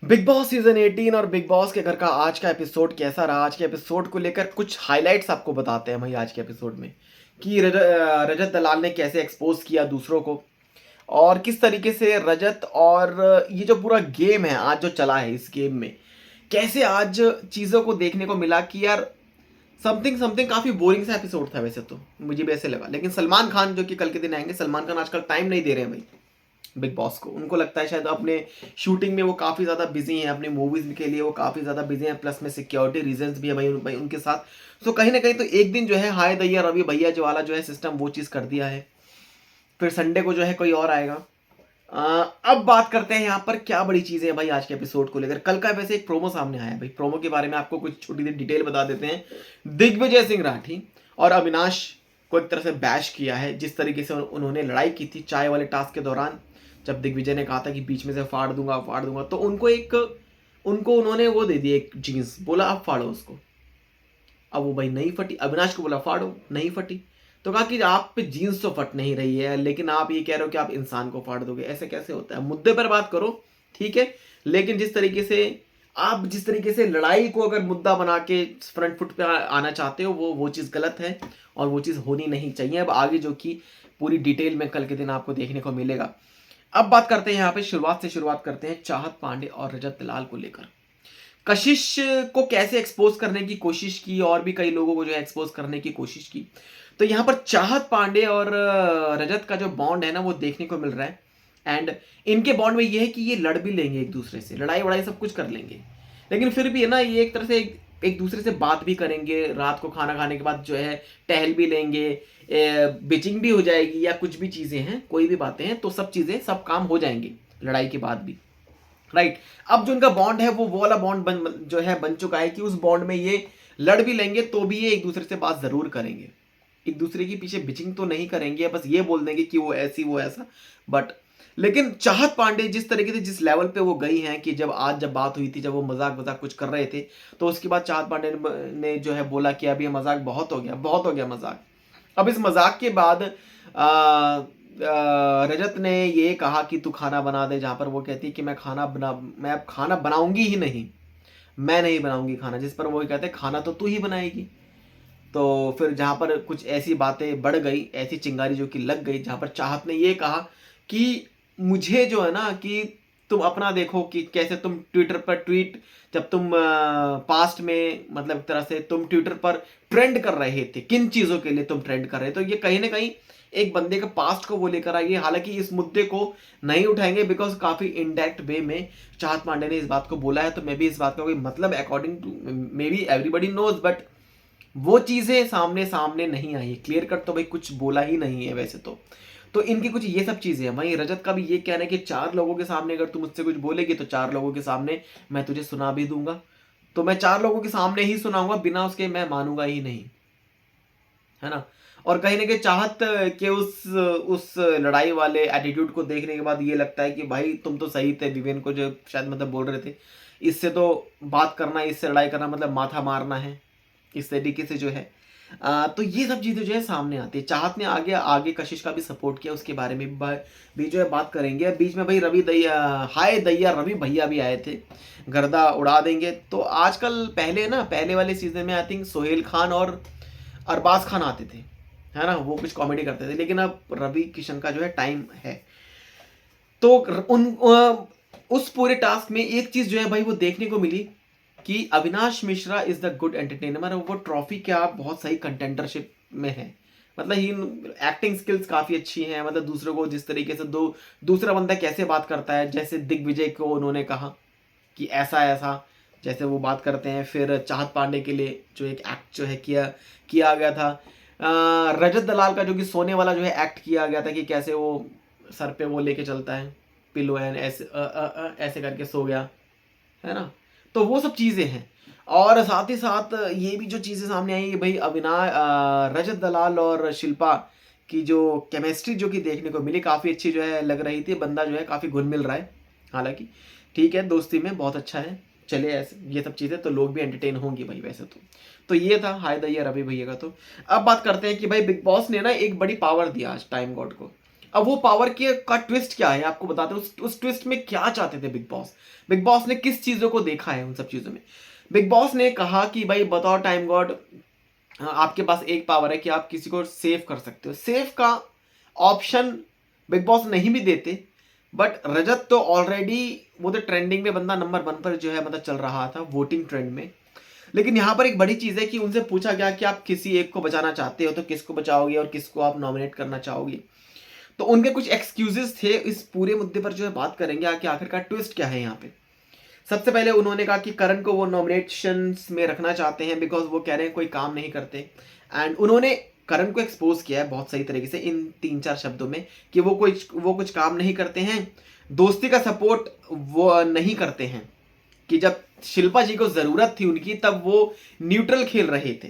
Big boss season 18 और big boss के घर का आज का एपिसोड कैसा रहा। आज के एपिसोड को लेकर कुछ हाइलाइट्स आपको बताते हैं भाई आज के एपिसोड में कि रजत दलाल ने कैसे एक्सपोज किया दूसरों को, और किस तरीके से रजत और ये जो पूरा गेम है आज जो चला है, इस गेम में कैसे आज चीज़ों को देखने को मिला कि यार समथिंग समथिंग काफ़ी बोरिंग सा एपिसोड था। वैसे तो मुझे भी ऐसे लगा, लेकिन सलमान खान जो कि कल के दिन आएंगे, सलमान खान आजकल टाइम नहीं दे रहे हैं भाई बिग बॉस को। उनको लगता है शायद अपने शूटिंग में वो काफ़ी ज़्यादा बिजी हैं, अपने मूवीज़ के लिए वो काफ़ी ज़्यादा बिजी हैं, प्लस में सिक्योरिटी रीजंस भी है भाई उनके साथ। तो कहीं ना कहीं तो एक दिन जो है हाय दैया रवि भैया जो वाला जो है सिस्टम वो चीज़ कर दिया है। फिर संडे को जो है कोई और आएगा। अब बात करते हैं यहाँ पर क्या बड़ी चीज़ें हैं भाई आज के एपिसोड को लेकर। कल का वैसे एक प्रोमो सामने आया है भाई, प्रोमो के बारे में आपको कुछ छोटी सी डिटेल बता देते हैं। दिग्विजय सिंह राठी और अविनाश को एक तरह से बैश किया है, जिस तरीके से उन्होंने लड़ाई की थी चाय वाले टास्क के दौरान। जब दिग्विजय ने कहा था कि बीच में से फाड़ दूंगा, तो उनको उन्होंने वो दे दी एक जीन्स, बोला अब फाड़ो उसको। अब वो भाई नहीं फटी, अविनाश को बोला फाड़ो, नहीं फटी। तो कहा कि आप पे जीन्स तो फट नहीं रही है, लेकिन आप ये कह रहे हो कि आप इंसान को फाड़ दोगे, ऐसे कैसे होता है। मुद्दे पर बात करो, ठीक है, लेकिन जिस तरीके से लड़ाई को अगर मुद्दा बना के फ्रंट फुट पे आना चाहते हो, वो चीज़ गलत है और वो चीज़ होनी नहीं चाहिए। अब आगे जो कि पूरी डिटेल में कल के दिन आपको देखने को मिलेगा। अब बात करते हैं यहाँ पे शुरुआत करते हैं चाहत पांडे और रजत दलाल को लेकर। कशिश को कैसे एक्सपोज करने की कोशिश की और भी कई लोगों को जो है एक्सपोज करने की कोशिश की। तो यहाँ पर चाहत पांडे और रजत का जो बॉन्ड है ना वो देखने को मिल रहा है। एंड इनके बॉन्ड में ये है कि ये लड़ भी लेंगे एक दूसरे से, लड़ाई वड़ाई सब कुछ कर लेंगे, लेकिन फिर भी है ना ये एक तरह से एक दूसरे से बात भी करेंगे। रात को खाना खाने के बाद जो है टहल भी लेंगे, बिचिंग भी हो जाएगी, या कुछ भी चीज़ें हैं, कोई भी बातें हैं, तो सब चीज़ें सब काम हो जाएंगे लड़ाई के बाद भी। राइट। अब जो इनका बॉन्ड है वो वाला बॉन्ड जो है बन चुका है कि उस बॉन्ड में ये लड़ भी लेंगे तो भी ये एक दूसरे से बात जरूर करेंगे। एक दूसरे के पीछे बिचिंग तो नहीं करेंगे, बस ये बोल देंगे कि वो ऐसी वो ऐसा। बट लेकिन चाहत पांडे जिस तरीके से जिस लेवल पे वो गई हैं कि जब बात हुई थी, जब वो मजाक मजाक कुछ कर रहे थे, तो उसके बाद चाहत पांडे ने जो है बोला कि अभी मजाक बहुत हो गया मजाक। अब इस मजाक के बाद रजत ने ये कहा कि तू खाना बना दे, जहाँ पर वो कहती है कि मैं अब खाना बनाऊंगी ही नहीं, मैं नहीं बनाऊंगी खाना, जिस पर वो कहते हैं खाना तो तू ही बनाएगी। तो फिर जहाँ पर कुछ ऐसी बातें बढ़ गई, ऐसी चिंगारी जो कि लग गई, जहाँ पर चाहत ने ये कहा कि मुझे जो है ना कि तुम अपना देखो कि कैसे तुम ट्विटर पर जब तुम पास्ट में मतलब एक तरह से तुम ट्विटर पर ट्रेंड कर रहे थे, किन चीज़ों के लिए तुम ट्रेंड कर रहे थे। तो ये कहीं ना कहीं एक बंदे के पास्ट को वो लेकर आई है। हालांकि इस मुद्दे को नहीं उठाएंगे बिकॉज काफ़ी इनडायरेक्ट वे में चाहत पांडे ने इस बात को बोला है, तो मे बी इस बात का कोई मतलब according to maybe everybody knows, but वो चीज़ें सामने सामने नहीं आई। क्लियर कट तो भाई कुछ बोला ही नहीं है वैसे तो इनकी कुछ ये सब चीज़ें हैं। वहीं रजत का भी ये कहना है कि 4 लोगों के सामने अगर तू मुझसे कुछ बोलेगी तो 4 लोगों के सामने मैं तुझे सुना भी दूंगा, तो मैं 4 लोगों के सामने ही सुनाऊंगा, बिना उसके मैं मानूंगा ही नहीं, है ना। और कहीं ना कहीं चाहत के उस लड़ाई वाले एटीट्यूड को देखने के बाद ये लगता है कि भाई तुम तो सही थे, विवेन को जो शायद मतलब बोल रहे थे, इससे तो बात करना, इससे लड़ाई करना मतलब माथा मारना है, इस तरीके से जो है। तो ये सब चीज़ें जो है सामने आती है। चाहत ने आगे आगे कशिश का भी सपोर्ट किया, उसके बारे में भी जो है बात करेंगे। बीच में भाई हाय दैया रवि भैया भी आए थे, गर्दा उड़ा देंगे। तो आजकल पहले वाले सीजन में आई थिंक सोहेल खान और अरबाज खान आते थे, है ना, वो कुछ कॉमेडी करते थे, लेकिन अब रवि किशन का जो है टाइम है। तो उस पूरे टास्क में एक चीज जो है भाई वो देखने को मिली कि Avinash Mishra is the good entertainer, और वो ट्रॉफी क्या बहुत सही कंटेंडरशिप में है। मतलब ही एक्टिंग स्किल्स काफी अच्छी हैं, मतलब दूसरों को जिस तरीके से दूसरा बंदा कैसे बात करता है, जैसे दिग्विजय को उन्होंने कहा कि ऐसा ऐसा, जैसे वो बात करते हैं। फिर चाहत पांडे के लिए जो एक एक्ट जो है किया गया था। रजत दलाल का जो कि सोने वाला जो है एक्ट किया गया था कि कैसे वो सर पे वो लेके चलता है पिलो एंड ऐसे ऐसे करके सो गया, है ना। तो वो सब चीज़ें हैं। और साथ ही साथ ये भी जो चीज़ें सामने आई है भाई, रजत दलाल और शिल्पा की जो केमिस्ट्री जो कि देखने को मिली काफ़ी अच्छी जो है लग रही थी। बंदा जो है काफ़ी घुल मिल रहा है, हालांकि ठीक है, दोस्ती में बहुत अच्छा है। चले ऐसे ये सब चीज़ें तो लोग भी एंटरटेन होंगे भाई वैसे तो ये था हाय दैया रवि भैया का। तो अब बात करते हैं कि भाई बिग बॉस ने ना एक बड़ी पावर दिया आज टाइम गॉड को। अब वो पावर के का ट्विस्ट क्या है आपको बताते हैं। उस ट्विस्ट में क्या चाहते थे बिग बॉस। बिग बॉस ने किस चीजों को देखा है उन सब चीजों में। बिग बॉस ने कहा कि भाई बताओ टाइम गॉड, आपके पास एक पावर है कि आप किसी को सेव कर सकते हो। सेव का ऑप्शन बिग बॉस नहीं भी देते, बट रजत तो ऑलरेडी वो तो ट्रेंडिंग में बंदा नंबर 1 पर जो है मतलब चल रहा था वोटिंग ट्रेंड में। लेकिन यहाँ पर एक बड़ी चीज है कि उनसे पूछा गया कि आप किसी एक को बचाना चाहते हो तो किसको बचाओगे और किसको आप नॉमिनेट करना चाहोगे। तो उनके कुछ एक्सक्यूजेस थे। इस पूरे मुद्दे पर जो है बात करेंगे कि आखिरकार ट्विस्ट क्या है यहाँ पे। सबसे पहले उन्होंने कहा कि करण को वो नॉमिनेशंस में रखना चाहते हैं बिकॉज वो कह रहे हैं कोई काम नहीं करते। एंड उन्होंने करण को एक्सपोज किया है बहुत सही तरीके से इन 3-4 शब्दों में कि वो कुछ काम नहीं करते हैं, दोस्ती का सपोर्ट वो नहीं करते हैं। कि जब शिल्पा जी को जरूरत थी उनकी तब वो न्यूट्रल खेल रहे थे।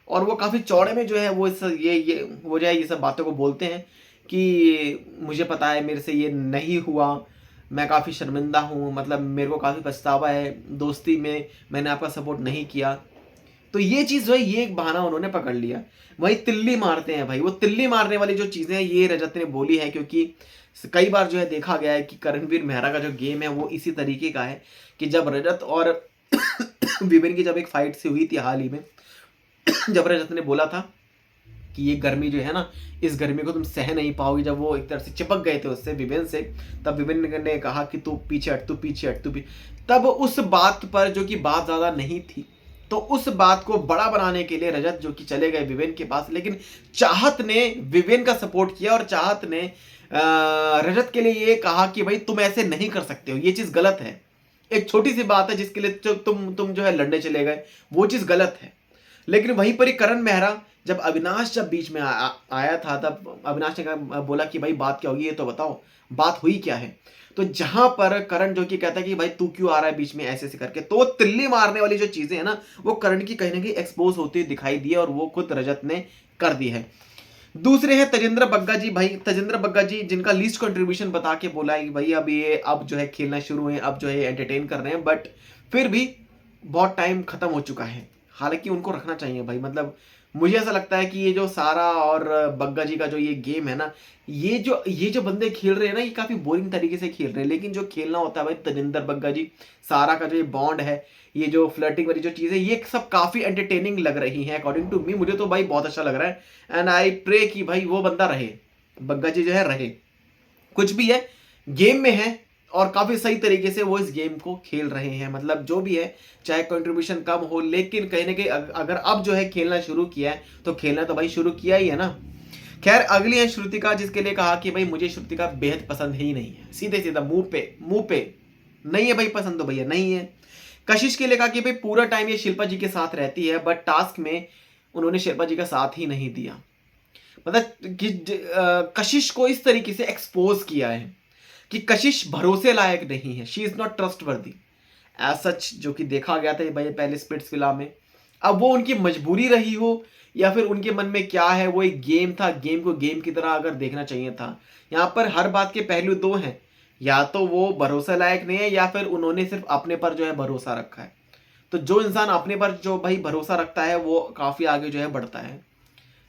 और वो काफी चौड़े में जो है वो ये वो जो है ये सब बातों को बोलते हैं कि मुझे पता है मेरे से ये नहीं हुआ, मैं काफ़ी शर्मिंदा हूँ, मतलब मेरे को काफ़ी पछतावा है, दोस्ती में मैंने आपका सपोर्ट नहीं किया। तो ये चीज़ जो है ये एक बहाना उन्होंने पकड़ लिया। वही तिल्ली मारते हैं भाई, वो तिल्ली मारने वाली जो चीज़ें हैं ये रजत ने बोली है, क्योंकि कई बार जो है देखा गया है कि करणवीर मेहरा का जो गेम है वो इसी तरीके का है कि जब रजत और विवेन की जब एक फाइट सी हुई थी हाल ही में, जब रजत ने बोला था कि ये गर्मी जो है ना, इस गर्मी को तुम सह नहीं पाओगे, जब वो एक तरह से चिपक गए थे उससे विवेन से, तब विवेन ने कहा कि तू पीछे हट, तू पीछे हट, तब उस बात पर जो कि बात ज़्यादा नहीं थी, तो उस बात को बड़ा बनाने के लिए रजत जो कि चले गए विवेन के पास। लेकिन चाहत ने विवेन का सपोर्ट किया और चाहत ने रजत के लिए ये कहा कि भाई तुम ऐसे नहीं कर सकते हो, ये चीज़ गलत है। एक छोटी सी बात है जिसके लिए तुम जो है लड़ने चले गए, वो चीज़ गलत है। लेकिन वहीं पर ही करण मेहरा जब अविनाश जब बीच में आया था, तब अविनाश ने बोला कि भाई बात क्या होगी, ये तो बताओ बात हुई क्या है। तो जहां पर करण जो कि कहता है कि भाई तू क्यों आ रहा है बीच में ऐसे ऐसे करके, तो तिल्ली मारने वाली जो चीजें है ना वो करण की कहीं ना कहीं एक्सपोज होती हुई दिखाई दी है और वो खुद रजत ने कर दी है। दूसरे हैं तजेंद्र बग्गा जी। भाई तजेंद्र बग्गा जी जिनका लीस्ट कंट्रीब्यूशन बता के बोला है कि भाई अब ये अब जो है खेलना शुरू है, अब जो है एंटरटेन कर रहे हैं, बट फिर भी बहुत टाइम खत्म हो चुका है। हालांकि उनको रखना चाहिए भाई, मतलब मुझे ऐसा लगता है कि ये जो सारा और बग्गा जी का जो ये गेम है ना, ये जो बंदे खेल रहे हैं ना ये काफी बोरिंग तरीके से खेल रहे हैं। लेकिन जो खेलना होता है भाई तजिंदर बग्गा जी, सारा का जो ये बॉन्ड है, ये जो फ्लर्टिंग वाली जो चीजें, ये सब काफी एंटरटेनिंग लग रही हैं अकॉर्डिंग टू मी। मुझे तो भाई बहुत अच्छा लग रहा है एंड आई प्रे कि भाई वो बंदा रहे, बग्गा जी जो है रहे। कुछ भी है गेम में है और काफी सही तरीके से वो इस गेम को खेल रहे हैं। मतलब जो भी है चाहे कंट्रीब्यूशन कम हो, लेकिन कहीं ना कहीं अगर अब जो है खेलना शुरू किया है तो खेलना तो भाई शुरू किया ही है ना। खैर अगली है श्रुतिका, जिसके लिए कहा कि भाई मुझे श्रुतिका बेहद पसंद ही नहीं है, सीधे सीधा मुंह पे नहीं है भाई पसंद, तो भैया नहीं है। कशिश के लिए कहा कि भाई पूरा टाइम ये शिल्पा जी के साथ रहती है, बट टास्क में उन्होंने शिल्पा जी का साथ ही नहीं दिया। मतलब कि कशिश को इस तरीके से एक्सपोज किया है कि कशिश भरोसे लायक नहीं है, she is not trustworthy as such, जो कि देखा गया था भाई पहले स्प्लिट्सविला में। अब वो उनकी मजबूरी रही हो या फिर उनके मन में क्या है, वो एक गेम था, गेम को गेम की तरह अगर देखना चाहिए था। यहाँ पर हर बात के पहलू दो हैं, या तो वो भरोसा लायक नहीं है या फिर उन्होंने सिर्फ अपने पर जो है भरोसा रखा है। तो जो इंसान अपने पर जो भाई भरोसा रखता है वो काफी आगे जो है बढ़ता है।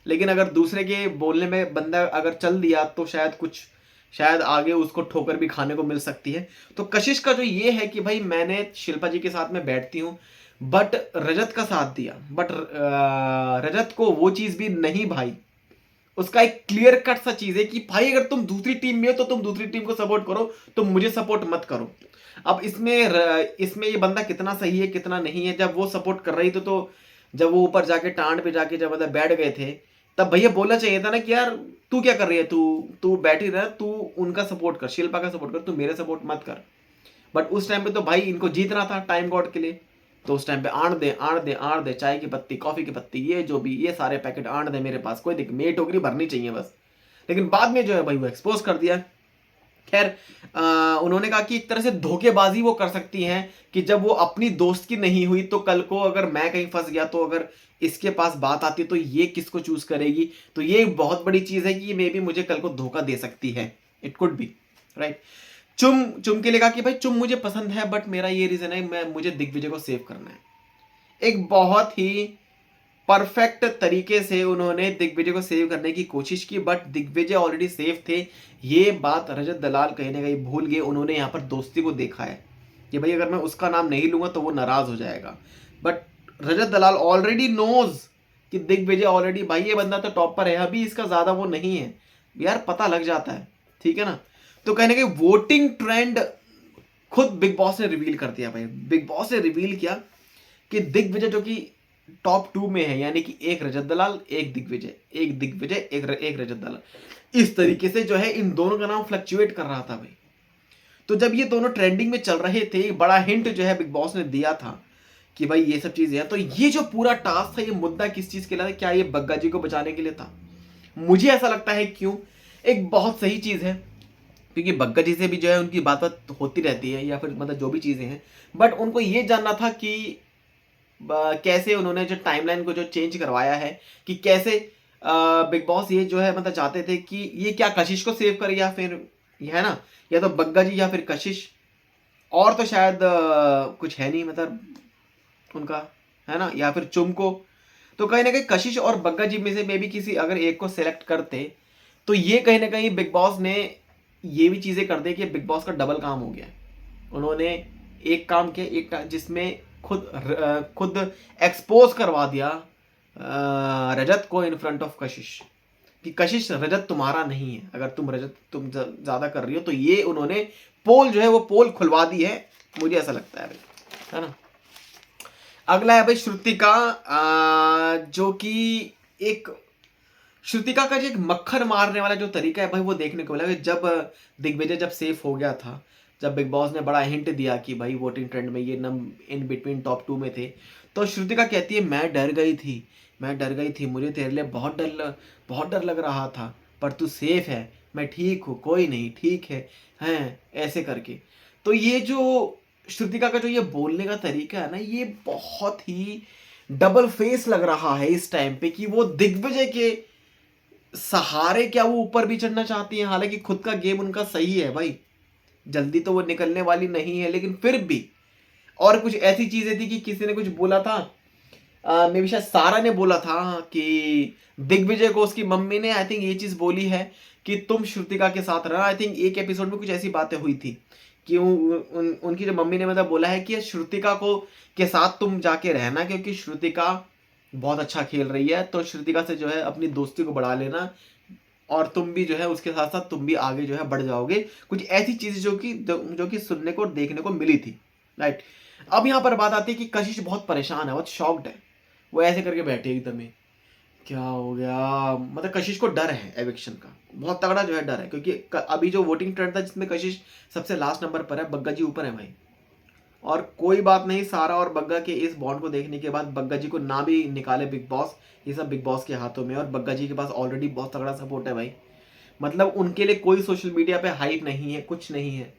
लेकिन अगर दूसरे के बोलने में बंदा अगर चल दिया तो शायद आगे उसको ठोकर भी खाने को मिल सकती है। तो कशिश का जो ये है कि भाई मैंने शिल्पा जी के साथ में बैठती हूँ बट रजत का साथ दिया, बट रजत को वो चीज भी नहीं भाई। उसका एक क्लियर कट सा चीज है कि भाई अगर तुम दूसरी टीम में हो तो तुम दूसरी टीम को सपोर्ट करो, तुम मुझे सपोर्ट मत करो। अब इसमें ये बंदा कितना सही है कितना नहीं है। जब वो सपोर्ट कर रही थी तो जब वो ऊपर जाके टांड पे जाके जब मतलब बैठ गए थे, तब भैया बोलना चाहिए था ना कि यार तू क्या कर रही है, तू तू बैठ ही रह, तू उनका सपोर्ट कर, शिल्पा का सपोर्ट कर, तू मेरे सपोर्ट मत कर। बट उस टाइम पे तो भाई इनको जीतना था टाइम गॉड के लिए, तो उस टाइम पे आण दे चाय की पत्ती, कॉफी की पत्ती, ये जो भी ये सारे पैकेट आण दे मेरे पास, कोई दिक्कत, मेरी टोकरी भरनी चाहिए बस। लेकिन बाद में जो है भाई वो एक्सपोज कर दिया। खैर उन्होंने कहा कि एक तरह से धोखेबाजी वो कर सकती हैं कि जब वो अपनी दोस्त की नहीं हुई तो कल को अगर मैं कहीं फंस गया तो अगर इसके पास बात आती तो ये किसको चूज करेगी। तो ये एक बहुत बड़ी चीज है कि मे बी मुझे कल को धोखा दे सकती है, इट कुड बी राइट। चुम के लिए कहा कि भाई चुम मुझे पसंद है बट मेरा ये रीजन है मुझे दिग्विजय को सेव करना है। एक बहुत ही परफेक्ट तरीके से उन्होंने दिग्विजय को सेव करने की कोशिश की, बट दिग्विजय ऑलरेडी सेफ थे। ये बात रजत दलाल कहीं ना कहीं भूल गए। उन्होंने यहाँ पर दोस्ती को देखा है कि भाई अगर मैं उसका नाम नहीं लूंगा तो वो नाराज हो जाएगा, but Rajat Dalal already knows कि दिग्विजय ऑलरेडी, भाई ये बंदा तो टॉप पर है, अभी इसका ज्यादा वो नहीं है यार, पता लग जाता है, ठीक है ना। तो कहने के वोटिंग ट्रेंड खुद बिग बॉस ने रिवील कर दिया भाई। बिग बॉस ने रिवील किया कि दिग्विजय जो कि टॉप 2 में है, यानी कि एक रजत दलाल एक दिग्विजय, एक रजत दलाल, इस तरीके से जो है इन दोनों का नाम फ्लक्चुएट कर रहा था भाई। तो जब ये दोनों ट्रेंडिंग में चल रहे थे, बड़ा हिंट जो है बिग बॉस ने दिया था कि भाई ये सब चीजें हैं। तो ये जो पूरा टास्क था, ये मुद्दा किस चीज के लिए था? क्या ये बग्गा जी को बचाने के लिए था? मुझे ऐसा लगता है क्यों, एक बहुत सही चीज है, क्योंकि बग्गा जी से भी जो है उनकी बात होती रहती है, या फिर मतलब जो भी चीजें हैं, बट उनको ये जानना था कि कैसे उन्होंने जो टाइमलाइन को जो चेंज करवाया है, कि कैसे बिग बॉस ये जो है मतलब चाहते थे कि ये क्या कशिश को सेव करे, या फिर ये है ना, या तो बग्गा जी या फिर कशिश, और तो शायद कुछ है नहीं मतलब उनका, है ना, या फिर चुम को। तो कहीं ना कहीं कशिश और बग्गा जी में से मे भी किसी अगर एक को सेलेक्ट करते, तो ये कहीं ना कहीं बिग बॉस ने ये भी चीजें कर दी कि बिग बॉस का डबल काम हो गया। उन्होंने एक काम किया, एक जिसमें खुद एक्सपोज करवा दिया रजत को इन फ्रंट ऑफ कशिश, कि कशिश रजत तुम्हारा नहीं है, अगर तुम ज्यादा कर रही हो, तो ये उन्होंने पोल जो है वो पोल खुलवा दी है, मुझे ऐसा लगता है भाई, है ना। अगला है भाई श्रुतिका, जो कि एक श्रुतिका का जो एक मक्खन मारने वाला जो तरीका है भाई, वो देखने को मिला। जब दिग्विजय जब सेफ हो गया था, जब बिग बॉस ने बड़ा हिंट दिया कि भाई वोटिंग ट्रेंड में ये नम इन बिटवीन टॉप 2 में थे, तो श्रुतिका कहती है मैं डर गई थी, मुझे तेरे लिए बहुत डर लग रहा था, पर तू सेफ है, मैं ठीक हूँ, कोई नहीं, ठीक है, हैं ऐसे करके। तो ये जो श्रुतिका का जो ये बोलने का तरीका है ना, ये बहुत ही डबल फेस लग रहा है इस टाइम पे, कि वो दिग्विजय के सहारे क्या वो ऊपर भी चढ़ना चाहती है, हालांकि खुद का गेम उनका सही है भाई, जल्दी तो वो निकलने वाली नहीं है, लेकिन फिर भी। और कुछ ऐसी चीजें थी कि किसी ने कुछ बोला था, मे बी शायद सारा ने बोला था कि दिग्विजय को उसकी मम्मी ने आई थिंक ये चीज बोली है कि तुम श्रुतिका के साथ रहना। आई थिंक एक एपिसोड में कुछ ऐसी बातें हुई थी कि उनकी जो मम्मी ने मतलब बोला है कि श्रुतिका को के साथ तुम जाके रहना, क्योंकि श्रुतिका बहुत अच्छा खेल रही है, तो श्रुतिका से जो है अपनी दोस्ती को बढ़ा लेना, और तुम भी जो है उसके साथ साथ तुम भी आगे जो है बढ़ जाओगे। कुछ ऐसी चीजें जो कि सुनने को देखने को मिली थी, राइट। अब यहाँ पर बात आती है कि कशिश बहुत परेशान है, बहुत शॉक्ड है, वो ऐसे करके बैठे एकदम ही, क्या हो गया, मतलब कशिश को डर है एविक्शन का, बहुत तगड़ा जो है डर है, क्योंकि अभी जो वोटिंग ट्रेंड था जिसमें कशिश सबसे लास्ट नंबर पर है, बग्गा जी ऊपर है भाई। और कोई बात नहीं, सारा और बग्गा के इस बॉन्ड को देखने के बाद बग्गा जी को ना भी निकाले बिग बॉस, ये सब बिग बॉस के हाथों में, और बग्गा जी के पास ऑलरेडी बहुत तगड़ा सपोर्ट है भाई। मतलब उनके लिए कोई सोशल मीडिया पे हाइप नहीं है, कुछ नहीं है,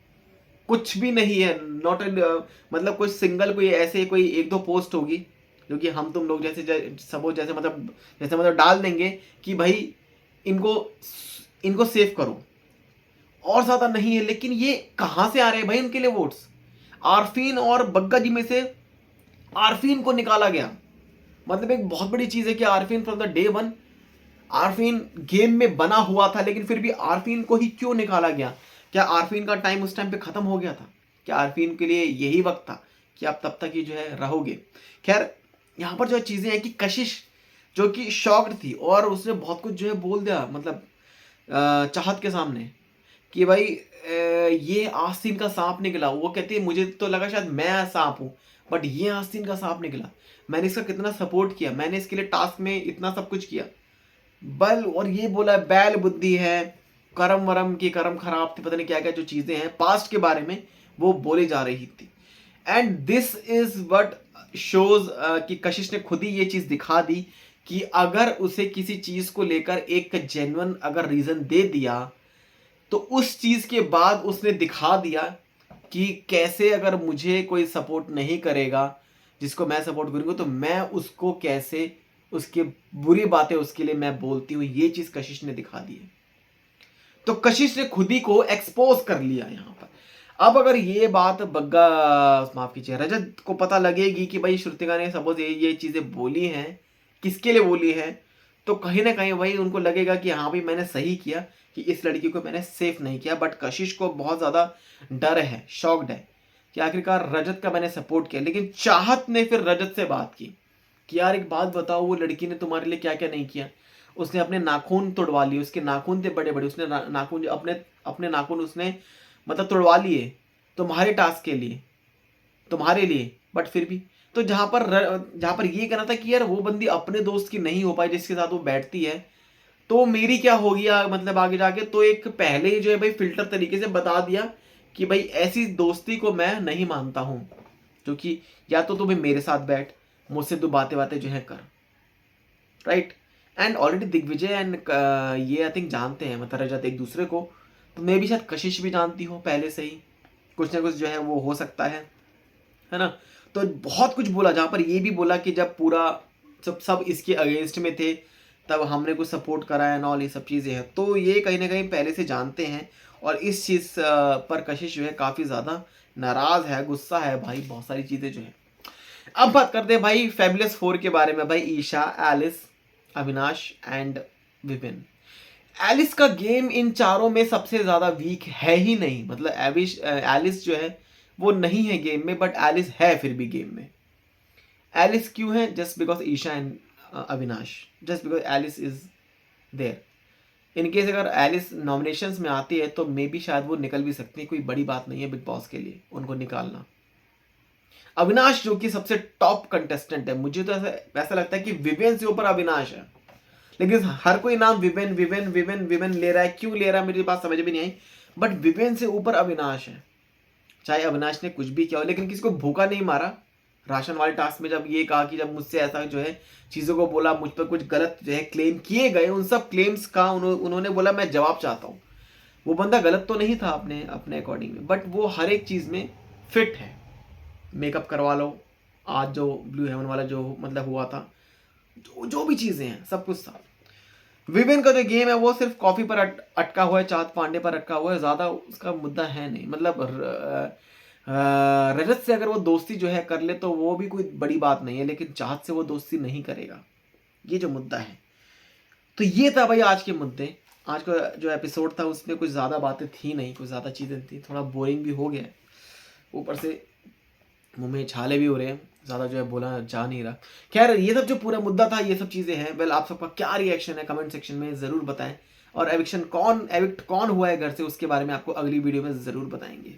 कुछ भी नहीं है, नॉट मतलब कोई सिंगल कोई ऐसे कोई एक दो पोस्ट होगी जो कि हम तुम लोग जैसे सपोज जैसे डाल देंगे कि भाई इनको सेव करो, और ज्यादा नहीं है। लेकिन ये कहां से आ रहे हैं भाई उनके लिए वोट्स? आरफीन और बग्गा जी में से आरफीन को निकाला गया, मतलब एक बहुत बड़ी चीज है कि Arfeen from the day 1 Arfeen game में बना हुआ था, लेकिन फिर भी आरफीन को ही क्यों निकाला गया? क्या आरफीन का टाइम उस टाइम पे खत्म हो गया था? क्या आरफीन के लिए यही वक्त था कि आप तब तक ही जो है रहोगे? खैर, यहाँ पर जो चीजें हैं कि कशिश जो कि शॉक्ड थी, और उसने बहुत कुछ जो है बोल दिया, मतलब चाहत के सामने, कि भाई ये आस्तीन का सांप निकला। वो कहती है मुझे तो लगा शायद मैं सांप हूं, बट ये आस्तीन का सांप निकला, मैंने इसका कितना सपोर्ट किया, मैंने इसके लिए टास्क में इतना सब कुछ किया, बल, और ये बोला बैल बुद्धि है, करम वरम की करम खराब थी, पता नहीं क्या क्या जो चीजें हैं पास्ट के बारे में वो बोली जा रही थी। And this is what shows कि कशिश ने खुद ही ये चीज दिखा दी कि अगर उसे किसी चीज को लेकर एक जेन्युइन अगर रीजन दे दिया, तो उस चीज के बाद उसने दिखा दिया कि कैसे अगर मुझे कोई सपोर्ट नहीं करेगा, जिसको मैं सपोर्ट करूंगा, तो मैं उसको कैसे उसके बुरी बातें उसके लिए मैं बोलती हूँ। ये चीज कशिश ने दिखा दी है, तो कशिश ने खुद ही को एक्सपोज कर लिया यहाँ पर। अब अगर ये बात माफ कीजिए, रजत को पता लगेगी कि भाई श्रुतिका ने सपोज ये चीजें बोली हैं, किसके लिए बोली है, तो कहीं ना कहीं भाई उनको लगेगा कि हाँ भाई मैंने सही किया कि इस लड़की को मैंने सेफ नहीं किया। बट कशिश को बहुत ज़्यादा डर है, शॉक्ड है कि आखिरकार रजत का मैंने सपोर्ट किया। लेकिन चाहत ने फिर रजत से बात की कि यार एक बात बताओ, वो लड़की ने तुम्हारे लिए क्या क्या नहीं किया। उसने अपने नाखून तोड़वा लिए, उसके नाखून थे बड़े बड़े, उसने नाखून अपने अपने नाखून उसने मतलब तोड़वा लिए तुम्हारे टास्क के लिए, तुम्हारे लिए। बट फिर भी तो जहाँ पर ये कहना था कि यार वो बंदी अपने दोस्त की नहीं हो पाई जिसके साथ वो बैठती है, तो मेरी क्या होगी मतलब आगे जाके। तो एक पहले ही जो है भाई फिल्टर तरीके से बता दिया कि भाई ऐसी दोस्ती को मैं नहीं मानता हूं, क्योंकि या तो तुम्हें मेरे साथ बैठ, मुझसे तो बातें बातें जो है कर, right. And already Digvijay and ये आई थिंक जानते हैं मतलब रजत एक दूसरे को, तो मैं भी शायद कशिश भी जानती हूँ पहले से ही, कुछ ना कुछ जो है वो हो सकता है ना। तो बहुत कुछ बोला, जहाँ पर ये भी बोला कि जब पूरा सब इसके अगेंस्ट में थे तब हमने कुछ सपोर्ट करा है, ऑल ये सब चीज़ें हैं। तो ये कहीं ना कहीं पहले से जानते हैं और इस चीज़ पर कशिश जो है काफ़ी ज़्यादा नाराज़ है, गुस्सा है भाई, बहुत सारी चीज़ें जो है। अब बात करते हैं भाई फैबुलस 4 के बारे में। भाई Isha, Alice, Avinash and Vipin. Alice का गेम इन चारों में सबसे ज़्यादा वीक है ही नहीं, मतलब एलिस जो है वो नहीं है गेम में, बट एलिस है फिर भी गेम में। एलिस क्यों है? Just because Isha and Avinash, just because Alice is there. In case अगर एलिस नॉमिनेशंस में आती है तो मे बी शायद वो निकल भी सकती है, कोई बड़ी बात नहीं है बिग बॉस के लिए उनको निकालना। अविनाश जो कि सबसे टॉप कंटेस्टेंट है, मुझे तो ऐसा लगता है कि विवेन से ऊपर अविनाश है, लेकिन हर कोई नाम विवेन विवेन विवेन विवेन ले रहा है, क्यों ले रहा है मेरी बात समझ में नहीं आई। बट विवेन से ऊपर अविनाश है, चाहे अविनाश ने कुछ भी किया हो, लेकिन किसी को भूखा नहीं मारा। राशन वाले टास्क में जब ये कहा कि जब मुझसे ऐसा जो है चीज़ों को बोला, मुझ पर कुछ गलत जो है क्लेम किए गए, उन सब क्लेम्स का उन्होंने बोला मैं जवाब चाहता हूँ। वो बंदा गलत तो नहीं था अपने अकॉर्डिंग में, बट वो हर एक चीज़ में फिट है। मेकअप करवा लो, आज जो ब्लू हेवन वाला जो मतलब हुआ था, जो भी चीज़ें हैं सब कुछ था। विवेन का जो गेम है वो सिर्फ कॉफी पर अटका हुआ है, चाँद पांडे पर अटका हुआ है, ज़्यादा उसका मुद्दा है नहीं। मतलब रजत से अगर वो दोस्ती जो है कर ले तो वो भी कोई बड़ी बात नहीं है, लेकिन चाहत से वो दोस्ती नहीं करेगा, ये जो मुद्दा है। तो ये था भाई आज के मुद्दे। आज का जो एपिसोड था उसमें कुछ ज़्यादा बातें थी नहीं, कुछ ज़्यादा चीज़ें थी, थोड़ा बोरिंग भी हो गया, ऊपर से मुंह में छाले भी हो रहे हैं, ज़्यादा जो है बोला जा नहीं रहा। खैर ये सब जो पूरा मुद्दा था, ये सब चीज़ें हैं। वेल आप सबका क्या रिएक्शन है कमेंट सेक्शन में ज़रूर बताएं, और एविक्ट कौन हुआ है घर से उसके बारे में आपको अगली वीडियो में ज़रूर बताएंगे।